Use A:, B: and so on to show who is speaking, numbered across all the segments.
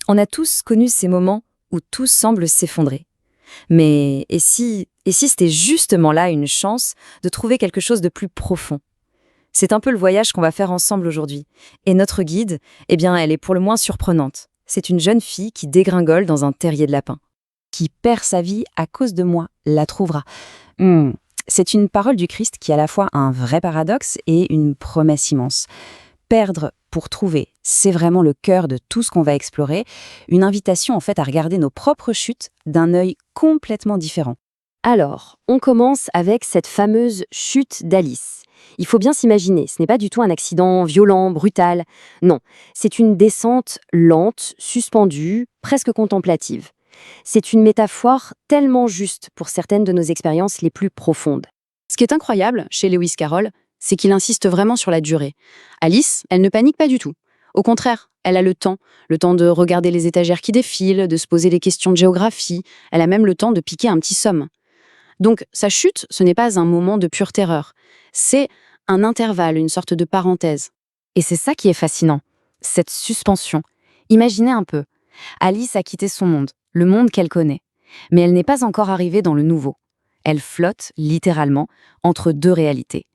A: On a tous connu ces moments où tout semble s'effondrer. Mais et si c'était justement là une chance de trouver quelque chose de plus profond? C'est un peu le voyage qu'on va faire ensemble aujourd'hui. Et notre guide, eh bien, elle est pour le moins surprenante. C'est une jeune fille qui dégringole dans un terrier de lapins. Qui perd sa vie à cause de moi, la trouvera. C'est une parole du Christ qui est à la fois un vrai paradoxe et une promesse immense. Perdre pour trouver, c'est vraiment le cœur de tout ce qu'on va explorer. Une invitation en fait à regarder nos propres chutes d'un œil complètement différent. Alors, on commence avec cette fameuse chute d'Alice. Il faut bien s'imaginer, ce n'est pas du tout un accident violent, brutal. Non, c'est une descente lente, suspendue, presque contemplative. C'est une métaphore tellement juste pour certaines de nos expériences les plus profondes.
B: Ce qui est incroyable chez Lewis Carroll, c'est qu'il insiste vraiment sur la durée. Alice, elle ne panique pas du tout. Au contraire, elle a le temps de regarder les étagères qui défilent, de se poser des questions de géographie, elle a même le temps de piquer un petit somme. Donc sa chute, ce n'est pas un moment de pure terreur, c'est un intervalle, une sorte de parenthèse.
A: Et c'est ça qui est fascinant, cette suspension. Imaginez un peu, Alice a quitté son monde, le monde qu'elle connaît. Mais elle n'est pas encore arrivée dans le nouveau. Elle flotte, littéralement, entre deux réalités.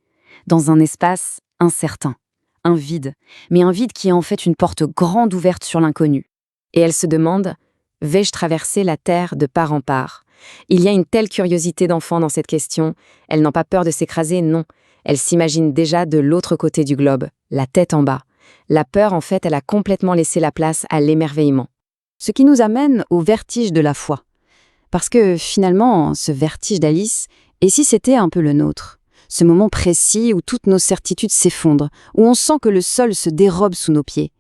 A: Dans un espace incertain, un vide, mais un vide qui est en fait une porte grande ouverte sur l'inconnu. Et elle se demande, vais-je traverser la Terre de part en part? Il y a une telle curiosité d'enfant dans cette question. Elle n'a pas peur de s'écraser, non. Elle s'imagine déjà de l'autre côté du globe, la tête en bas. La peur, en fait, elle a complètement laissé la place à l'émerveillement. Ce qui nous amène au vertige de la foi. Parce que finalement, ce vertige d'Alice, et si c'était un peu le nôtre? Ce moment précis où toutes nos certitudes s'effondrent, où on sent que le sol se dérobe sous nos pieds.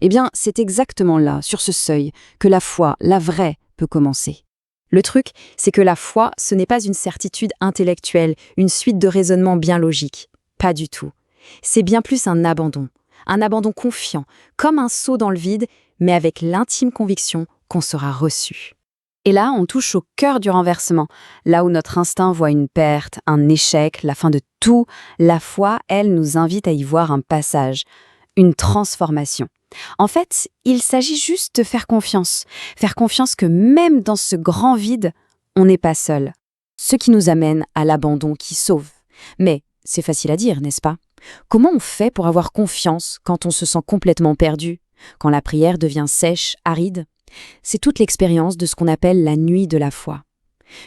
A: Eh bien, c'est exactement là, sur ce seuil, que la foi, la vraie, peut commencer. Le truc, c'est que la foi, ce n'est pas une certitude intellectuelle, une suite de raisonnements bien logiques. Pas du tout. C'est bien plus un abandon confiant, comme un saut dans le vide, mais avec l'intime conviction qu'on sera reçu. Et là, on touche au cœur du renversement. Là où notre instinct voit une perte, un échec, la fin de tout, la foi, elle, nous invite à y voir un passage, une transformation. En fait, il s'agit juste de faire confiance que même dans ce grand vide, on n'est pas seul. Ce qui nous amène à l'abandon qui sauve. Mais c'est facile à dire, n'est-ce pas? Comment on fait pour avoir confiance quand on se sent complètement perdu, quand la prière devient sèche, aride? C'est toute l'expérience de ce qu'on appelle la nuit de la foi.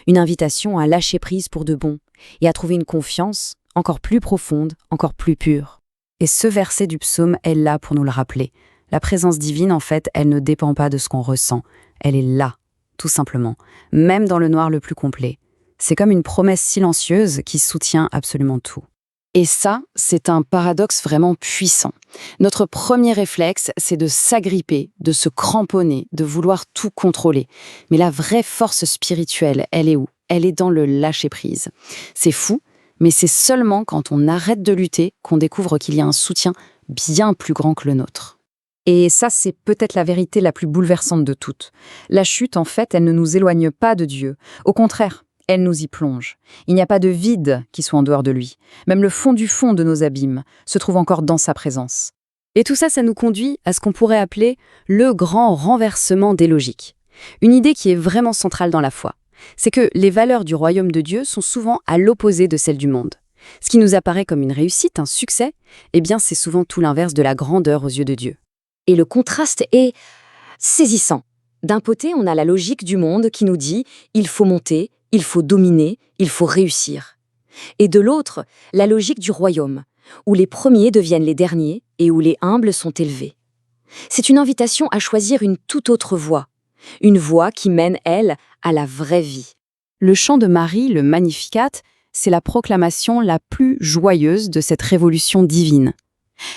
A: Une invitation à lâcher prise pour de bon et à trouver une confiance encore plus profonde, encore plus pure. Et ce verset du psaume est là pour nous le rappeler. La présence divine, en fait, elle ne dépend pas de ce qu'on ressent. Elle est là, tout simplement, même dans le noir le plus complet. C'est comme une promesse silencieuse qui soutient absolument tout. Et ça, c'est un paradoxe vraiment puissant. Notre premier réflexe, c'est de s'agripper, de se cramponner, de vouloir tout contrôler. Mais la vraie force spirituelle, elle est où? Elle est dans le lâcher-prise. C'est fou, mais c'est seulement quand on arrête de lutter qu'on découvre qu'il y a un soutien bien plus grand que le nôtre. Et ça, c'est peut-être la vérité la plus bouleversante de toutes. La chute, en fait, elle ne nous éloigne pas de Dieu. Au contraire, elle nous y plonge. Il n'y a pas de vide qui soit en dehors de lui. Même le fond du fond de nos abîmes se trouve encore dans sa présence. Et tout ça, ça nous conduit à ce qu'on pourrait appeler le grand renversement des logiques. Une idée qui est vraiment centrale dans la foi. C'est que les valeurs du royaume de Dieu sont souvent à l'opposé de celles du monde. Ce qui nous apparaît comme une réussite, un succès, eh bien c'est souvent tout l'inverse de la grandeur aux yeux de Dieu. Et le contraste est saisissant. D'un côté, on a la logique du monde qui nous dit « il faut monter », il faut dominer, il faut réussir. Et de l'autre, la logique du royaume, où les premiers deviennent les derniers et où les humbles sont élevés. C'est une invitation à choisir une toute autre voie, une voie qui mène, elle, à la vraie vie. Le chant de Marie, le Magnificat, c'est la proclamation la plus joyeuse de cette révolution divine.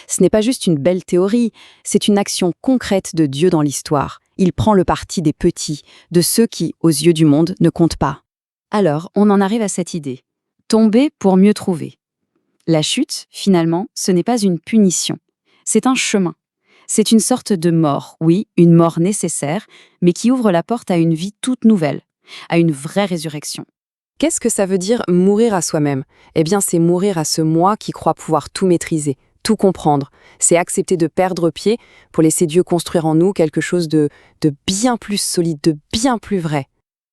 A: Ce n'est pas juste une belle théorie, c'est une action concrète de Dieu dans l'histoire. Il prend le parti des petits, de ceux qui, aux yeux du monde, ne comptent pas. Alors, on en arrive à cette idée. Tomber pour mieux trouver. La chute, finalement, ce n'est pas une punition. C'est un chemin. C'est une sorte de mort, oui, une mort nécessaire, mais qui ouvre la porte à une vie toute nouvelle, à une vraie résurrection. Qu'est-ce que ça veut dire mourir à soi-même? Eh bien, c'est mourir à ce moi qui croit pouvoir tout maîtriser,
B: Tout comprendre, c'est accepter de perdre pied pour laisser Dieu construire en nous quelque chose de bien plus solide, de bien plus vrai.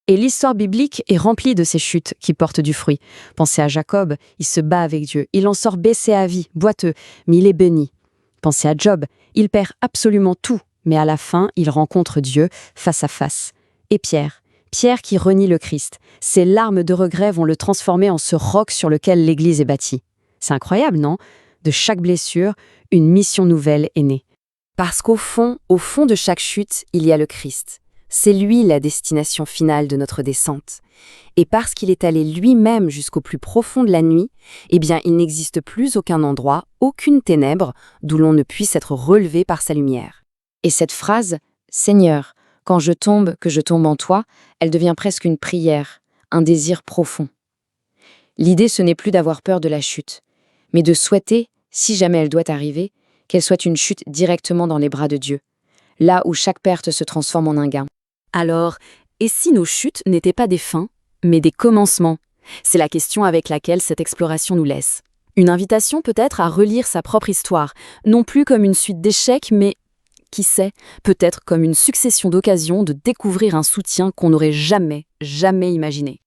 B: Et l'histoire biblique est remplie de ces chutes qui portent du fruit. Pensez à Jacob, il se bat avec Dieu, il en sort baissé à vie, boiteux, mais il est béni. Pensez à Job, il perd absolument tout, mais à la fin, il rencontre Dieu face à face. Et Pierre qui renie le Christ, ses larmes de regret vont le transformer en ce roc sur lequel l'Église est bâtie. C'est incroyable, non ? De chaque blessure, une mission nouvelle est née. Parce qu'au fond de chaque chute, il y a le Christ. C'est lui la destination finale de notre descente. Et parce qu'il est allé lui-même jusqu'au plus profond de la nuit, eh bien, il n'existe plus aucun endroit, aucune ténèbre, d'où l'on ne puisse être relevé par sa lumière. Et cette phrase, « Seigneur, quand je tombe, que je tombe en toi », elle devient presque une prière, un désir profond. L'idée, ce n'est plus d'avoir peur de la chute, mais de souhaiter, si jamais elle doit arriver, qu'elle soit une chute directement dans les bras de Dieu, là où chaque perte se transforme en un gain. Alors, et si nos chutes n'étaient pas des fins, mais des commencements ? C'est la question avec laquelle cette exploration nous laisse. Une invitation peut-être à relire sa propre histoire, non plus comme une suite d'échecs, mais, qui sait, peut-être comme une succession d'occasions de découvrir un soutien qu'on n'aurait jamais imaginé.